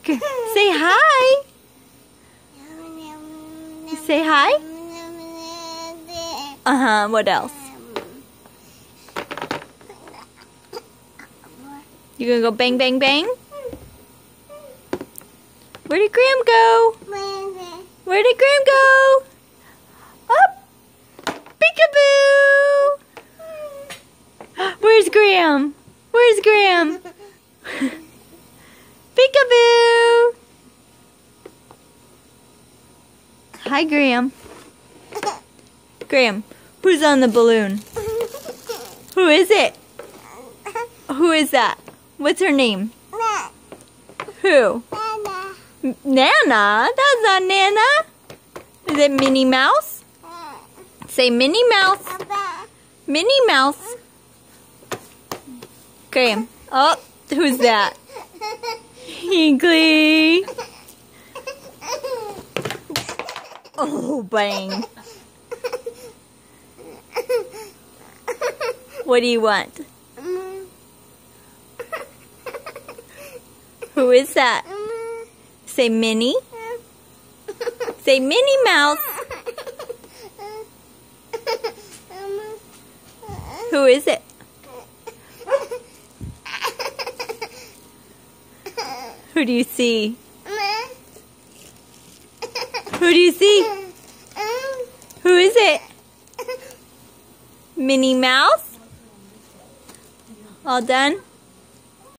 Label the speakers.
Speaker 1: Say hi. Say hi. What else? You gonna go bang, bang, bang? Where did Graham go? Where did Graham go? Up! Peekaboo! Where's Graham? Where's Graham? Peekaboo! Hi, Graham. Graham, who's on the balloon? Who is it? Who is that? What's her name? Who? Nana? That's not Nana. Is it Minnie Mouse? Say Minnie Mouse. Minnie Mouse. Graham. Oh, who's that? Hinkley. Oh, bang. What do you want? Who is that? Say Minnie. Say Minnie Mouse. Who is it? Who do you see? Who do you see? Who is it? Minnie Mouse? All done?